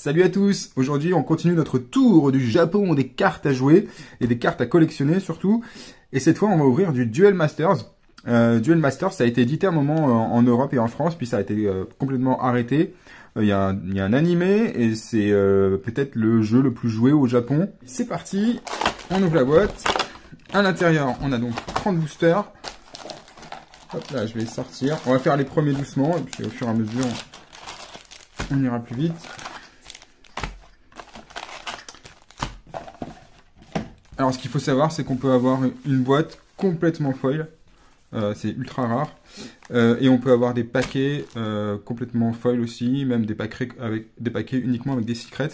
Salut à tous. Aujourd'hui, on continue notre tour du Japon des cartes à jouer et des cartes à collectionner surtout. Et cette fois, on va ouvrir du Duel Masters. Duel Masters, ça a été édité un moment en Europe et en France, puis ça a été complètement arrêté. Il y a un animé et c'est peut-être le jeu le plus joué au Japon. C'est parti, on ouvre la boîte. À l'intérieur, on a donc 30 boosters. Hop là, je vais sortir. On va faire les premiers doucement et puis au fur et à mesure, on ira plus vite. Alors, ce qu'il faut savoir, c'est qu'on peut avoir une boîte complètement foil. C'est ultra rare. Et on peut avoir des paquets complètement foil aussi, même des paquets uniquement avec des secrets.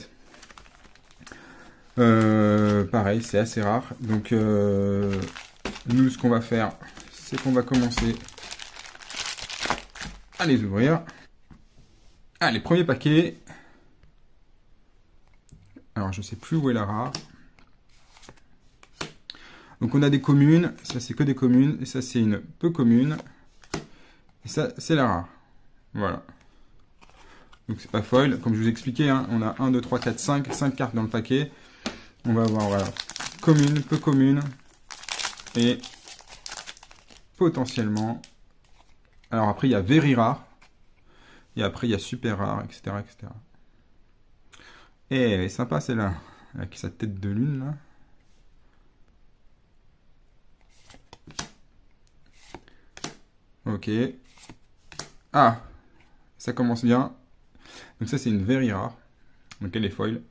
Pareil, c'est assez rare. Donc, nous, ce qu'on va faire, c'est qu'on va commencer à les ouvrir. Ah, les premiers paquets. Alors, je sais plus où est la rare. Donc on a des communes, ça c'est que des communes, et ça c'est une peu commune, et ça c'est la rare. Voilà. Donc c'est pas foil, comme je vous ai expliqué, hein, on a 1, 2, 3, 4, 5 cartes dans le paquet. On va avoir voilà, commune, peu commune, et potentiellement... Alors après il y a very rare, et après il y a super rare, etc. etc. Et sympa celle-là, avec sa tête de lune là. Ok. Ah, ça commence bien. Donc ça c'est une very rare. Donc elle est foil.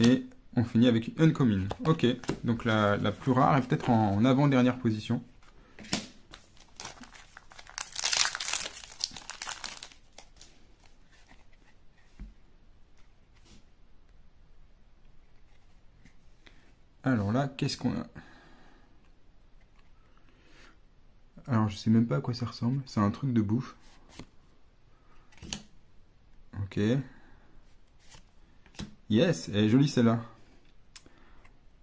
Et on finit avec une uncommon. Ok, donc la plus rare est peut-être en avant-dernière position. Alors là, qu'est-ce qu'on a? Alors je sais même pas à quoi ça ressemble. C'est un truc de bouffe. Ok. Yes, elle est jolie celle-là.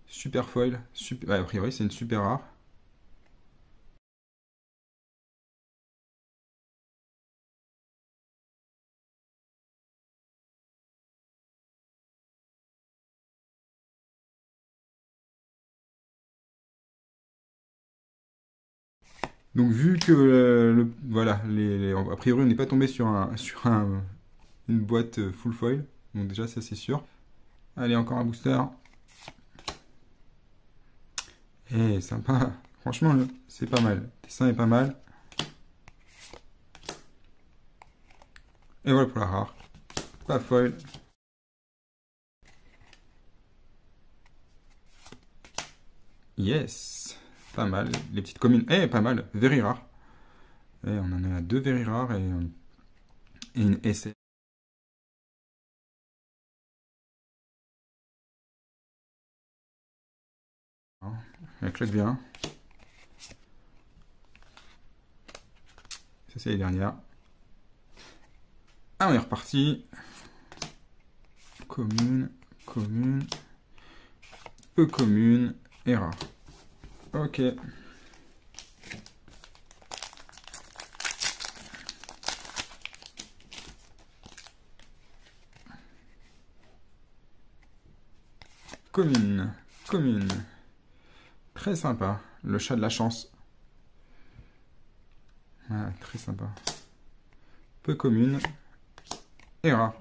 Super foil. Super... Ouais, a priori c'est une super rare. Donc vu que voilà, a priori on n'est pas tombé sur une boîte full foil. Donc déjà ça c'est sûr. Allez, encore un booster. Eh, sympa. Franchement, c'est pas mal. Le dessin est pas mal. Et voilà pour la rare. Pas foil. Yes. Pas mal. Les petites communes. Eh, pas mal. Very rare. Et on en a deux very rares et une essai. Elle claque bien. Ça, c'est les dernières. Ah, on est reparti. Commune, commune, peu commune et rare. Ok. Commune, commune. Très sympa. Le chat de la chance. Voilà, très sympa. Peu commune et rare.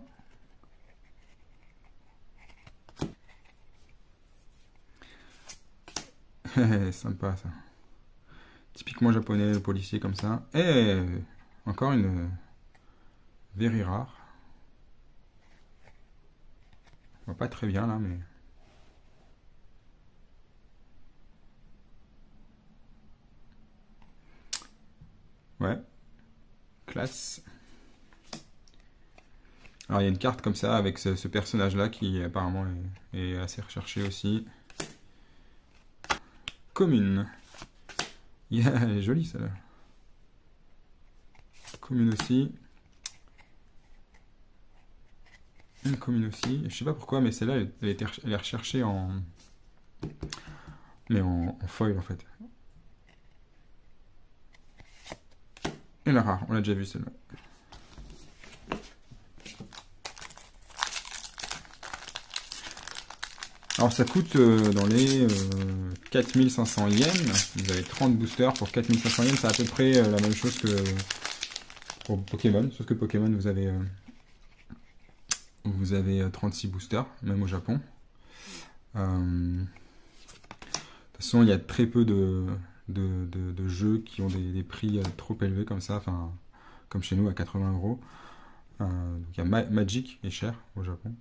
Sympa ça. Typiquement japonais, le policier comme ça. Et encore une very rare. On voit pas très bien là, mais... Ouais. Classe. Alors il y a une carte comme ça avec ce personnage-là qui apparemment est assez recherché aussi. Commune. Yeah, elle est jolie celle-là. Commune aussi. Une commune aussi. Je sais pas pourquoi, mais celle-là, elle est recherchée en... Mais en foil en fait. Et la rare, on l'a déjà vu celle-là. Alors ça coûte dans les 4500 yens. Vous avez 30 boosters pour 4500 yens. C'est à peu près la même chose que pour Pokémon. Sauf que Pokémon, vous avez 36 boosters, même au Japon. De toute façon, il y a très peu de jeux qui ont des prix trop élevés comme ça. Enfin, comme chez nous à 80 €. Donc il y a Magic est cher au Japon.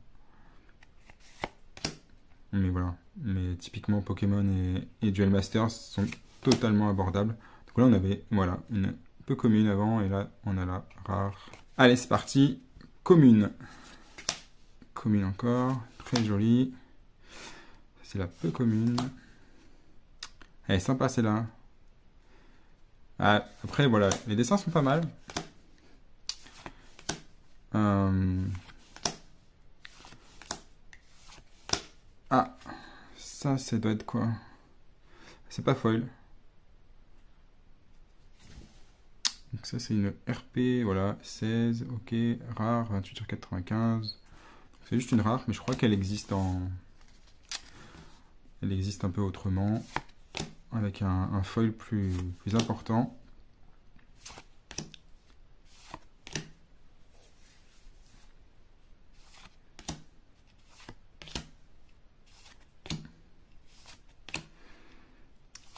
Mais voilà. Mais typiquement Pokémon et Duel Masters sont totalement abordables. Donc là on avait voilà une peu commune avant et là on a la rare. Allez c'est parti. Commune. Commune encore. Très jolie. C'est la peu commune. Elle est sympa celle-là. Ah, après voilà, les dessins sont pas mal. Ah, ça doit être quoi? C'est pas foil. Donc ça c'est une RP, voilà, 16, ok, rare, 28 sur 95. C'est juste une rare, mais je crois qu'elle existe Elle existe un peu autrement, avec un foil plus important.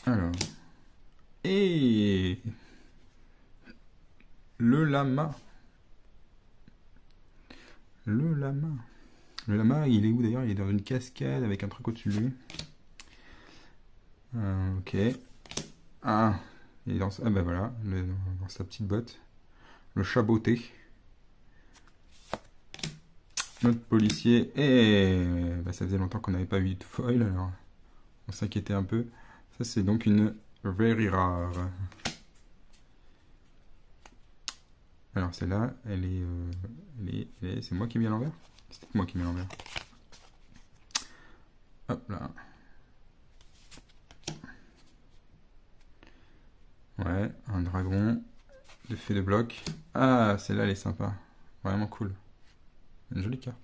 Alors, et le lama. Le lama. Le lama, il est où d'ailleurs? Il est dans une cascade avec un truc au-dessus de lui. Ok. Ah, il est dans, ah bah voilà, dans sa petite botte. Le chaboté. Notre policier. Et bah, ça faisait longtemps qu'on n'avait pas vu de foil, alors on s'inquiétait un peu. Ça c'est donc une very rare. Alors celle-là, c'est moi qui ai mis à l'envers? C'est moi qui ai mis à l'envers. Hop là. Ouais, un dragon de fée de bloc. Ah, celle-là elle est sympa. Vraiment cool. Une jolie carte.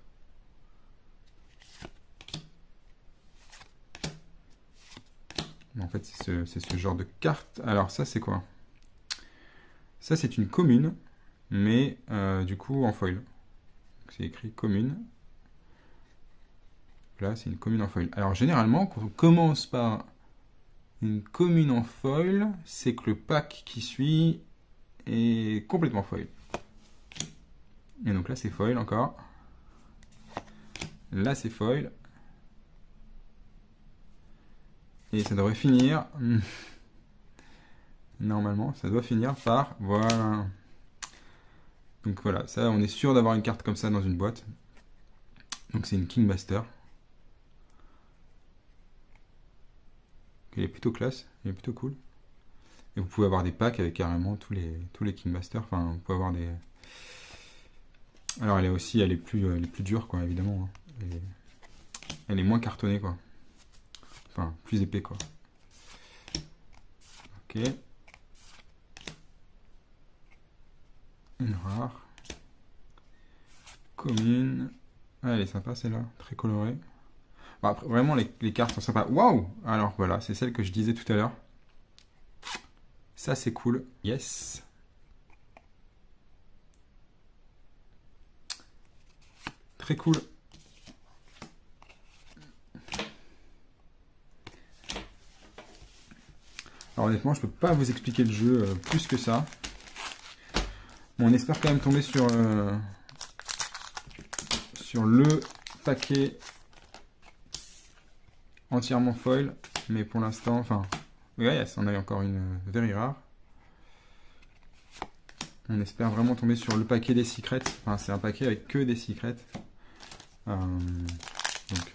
En fait, c'est ce genre de carte. Alors ça c'est quoi? Ça c'est une commune, mais du coup en foil. C'est écrit commune. Là c'est une commune en foil. Alors généralement quand on commence par une commune en foil, c'est que le pack qui suit est complètement foil. Et donc là c'est foil encore. Là c'est foil. Et ça devrait finir. Normalement, ça doit finir par. Voilà. Donc voilà, ça on est sûr d'avoir une carte comme ça dans une boîte. Donc c'est une King Master. Elle est plutôt classe, elle est plutôt cool. Et vous pouvez avoir des packs avec carrément tous les King Master. Enfin, vous pouvez avoir des. Alors elle est plus dure quoi, évidemment. Hein. Elle est moins cartonnée quoi. Enfin, plus épais quoi. Ok. Une rare. Commune. Ah, elle est sympa celle-là, très colorée. Bon, après, vraiment les cartes sont sympas. Waouh! Alors voilà, c'est celle que je disais tout à l'heure. Ça c'est cool. Yes. Très cool. Alors honnêtement, je peux pas vous expliquer le jeu plus que ça. Bon, on espère quand même tomber sur le paquet entièrement foil. Mais pour l'instant, enfin, yes, on a encore une very rare. On espère vraiment tomber sur le paquet des secrets. Enfin, c'est un paquet avec que des secrets. Donc,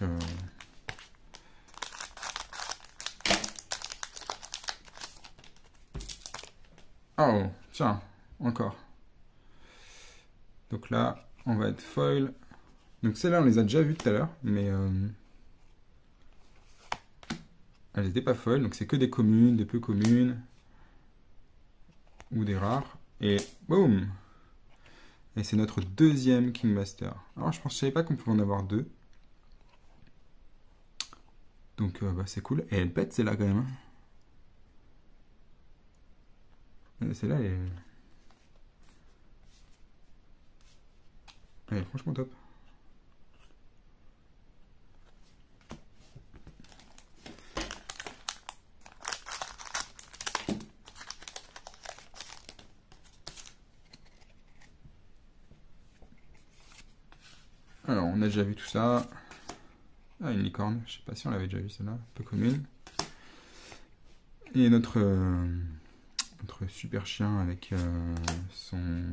oh, tiens, encore. Donc là, on va être foil. Donc celles-là, on les a déjà vues tout à l'heure, mais elles n'étaient pas foil. Donc c'est que des communes, des peu communes, ou des rares. Et boum! Et c'est notre deuxième King Master. Alors je savais pas qu'on pouvait en avoir deux. Donc bah, c'est cool. Et elle pète celle-là quand même. Hein. Celle-là, elle est franchement top. Alors, on a déjà vu tout ça. Ah, une licorne. Je sais pas si on l'avait déjà vu celle-là. Un peu commune. Et notre super chien avec son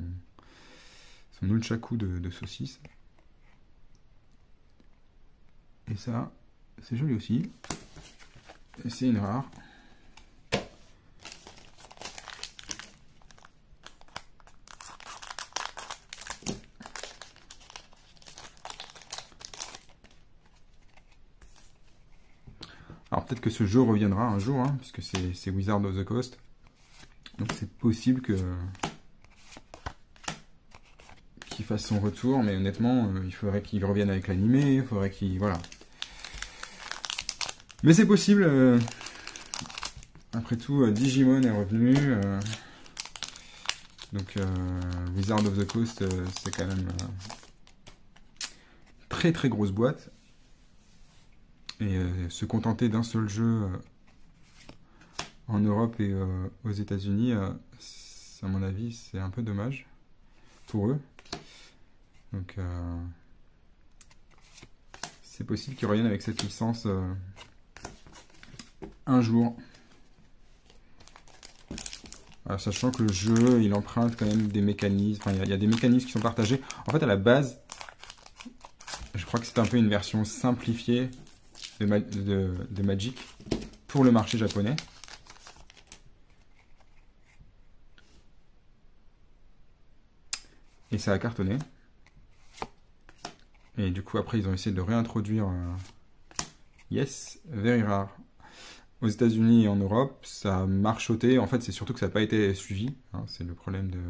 nunchaku de saucisse. Et ça, c'est joli aussi. Et c'est une rare. Alors peut-être que ce jeu reviendra un jour, hein, puisque c'est Wizard of the Coast. Donc c'est possible qu'il fasse son retour, mais honnêtement, il faudrait qu'il revienne avec l'animé, il faudrait qu'il... Voilà. Mais c'est possible. Après tout, Digimon est revenu. Donc Wizard of the Coast, c'est quand même très très grosse boîte. Et se contenter d'un seul jeu en Europe et aux États-Unis, à mon avis, c'est un peu dommage pour eux. Donc, c'est possible qu'ils reviennent avec cette licence un jour. Alors, sachant que le jeu, il emprunte quand même des mécanismes. Enfin, il y a des mécanismes qui sont partagés. En fait, à la base, je crois que c'est un peu une version simplifiée de Magic pour le marché japonais. Et ça a cartonné. Et du coup, après, ils ont essayé de réintroduire Yes, very rare. Aux États-Unis et en Europe, ça a marchoté. En fait, c'est surtout que ça n'a pas été suivi. Hein, c'est le problème de...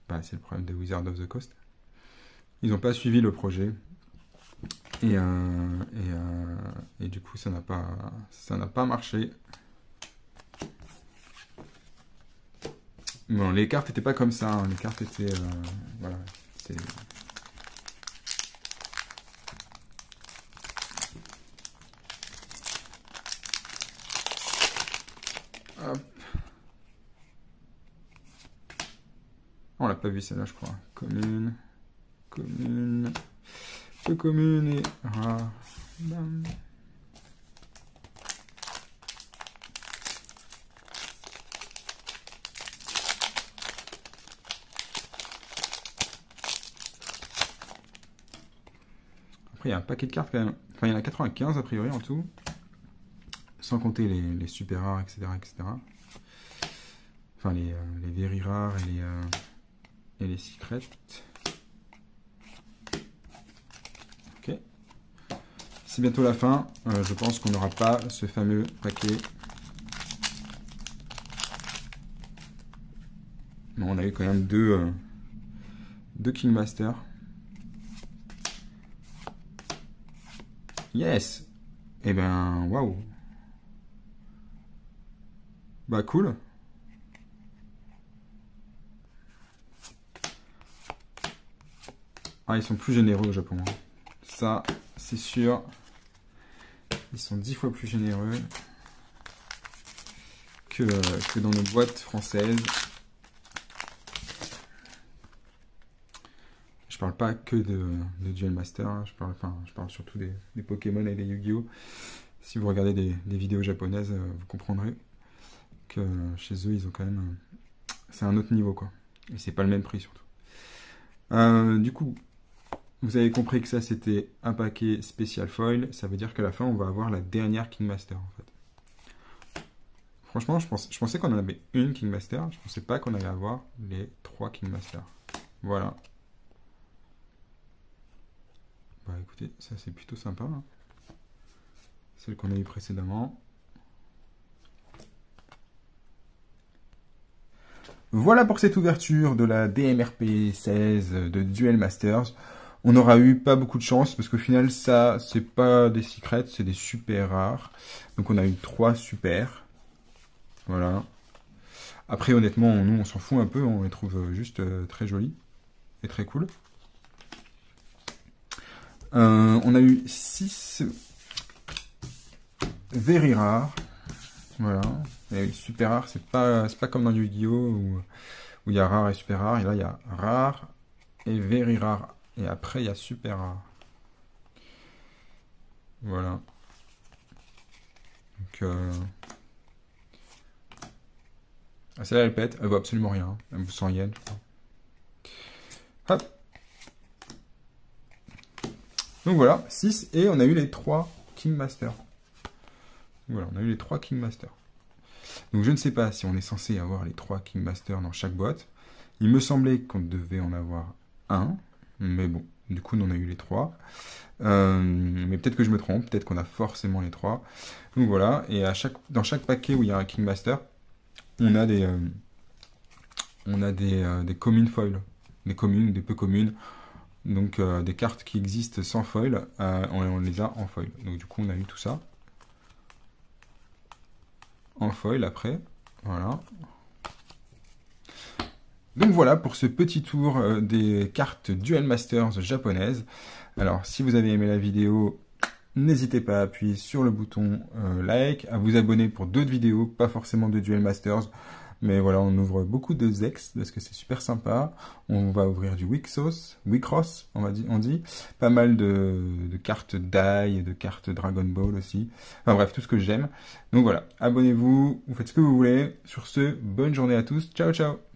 Bah, c'est le problème de Wizard of the Coast. Ils n'ont pas suivi le projet. Et du coup, ça n'a pas marché. Bon, les cartes n'étaient pas comme ça. Hein. Les cartes étaient... voilà. C'est... Hop. On l'a pas vu celle-là, je crois. Commune. Commune. Peu commune et rare. Bam. Après, il y a un paquet de cartes quand même. Enfin, il y en a 95 a priori en tout. Sans compter les super rares, etc., etc. Enfin, les very rares et les secrets. Ok. C'est bientôt la fin. Je pense qu'on n'aura pas ce fameux paquet. Bon, on a eu quand même deux Kingmaster. Yes! Eh ben, waouh! Bah, cool! Ah, ils sont plus généreux au Japon. Ça, c'est sûr. Ils sont 10 fois plus généreux que dans nos boîtes françaises. Je parle pas que de Duel Master, hein. Je parle surtout des Pokémon et des Yu-Gi-Oh! Si vous regardez des vidéos japonaises, vous comprendrez que chez eux, ils ont quand même... c'est un autre niveau, quoi. Et c'est pas le même prix, surtout. Du coup, vous avez compris que ça, c'était un paquet spécial foil. Ça veut dire qu'à la fin, on va avoir la dernière Kingmaster, en fait. Franchement, je pensais qu'on en avait une Kingmaster. Je pensais pas qu'on allait avoir les 3 Kingmaster. Voilà. Bah écoutez, ça c'est plutôt sympa. Hein. Celle qu'on a eu précédemment. Voilà pour cette ouverture de la DMRP 16 de Duel Masters. On aura eu pas beaucoup de chance parce qu'au final, ça, c'est pas des secrets, c'est des super rares. Donc on a eu 3 super. Voilà. Après, honnêtement, nous, on s'en fout un peu, on les trouve juste très jolis et très cool. On a eu 6 very rares. Voilà. Et super rare, c'est pas comme dans Yu-Gi-Oh! Où il y a rare et super rare. Et là, il y a rare et very rare. Et après, il y a super rare. Voilà. Donc, ah, celle-là, elle pète. Elle vaut absolument rien. Hein. Elle vaut 100 yens, je crois. Hop. Donc voilà, 6. Et on a eu les 3 King Master. Voilà, on a eu les 3 King Master. Donc je ne sais pas si on est censé avoir les 3 King Master dans chaque boîte. Il me semblait qu'on devait en avoir un. Mais bon, du coup, on a eu les 3. Mais peut-être que je me trompe. Peut-être qu'on a forcément les 3. Donc voilà. Et dans chaque paquet où il y a un King Master, on a des communes foil. Des communes, des peu communes. Donc des cartes qui existent sans foil, on les a en foil. Donc du coup on a eu tout ça. En foil après. Voilà. Donc voilà pour ce petit tour des cartes Duel Masters japonaises. Alors si vous avez aimé la vidéo, n'hésitez pas à appuyer sur le bouton like, à vous abonner pour d'autres vidéos, pas forcément de Duel Masters. Mais voilà, on ouvre beaucoup de Zex parce que c'est super sympa. On va ouvrir du Wixos, Wicross, on dit. Pas mal de cartes Dai, de cartes Dragon Ball aussi. Enfin bref, tout ce que j'aime. Donc voilà, abonnez-vous, vous faites ce que vous voulez. Sur ce, bonne journée à tous. Ciao, ciao!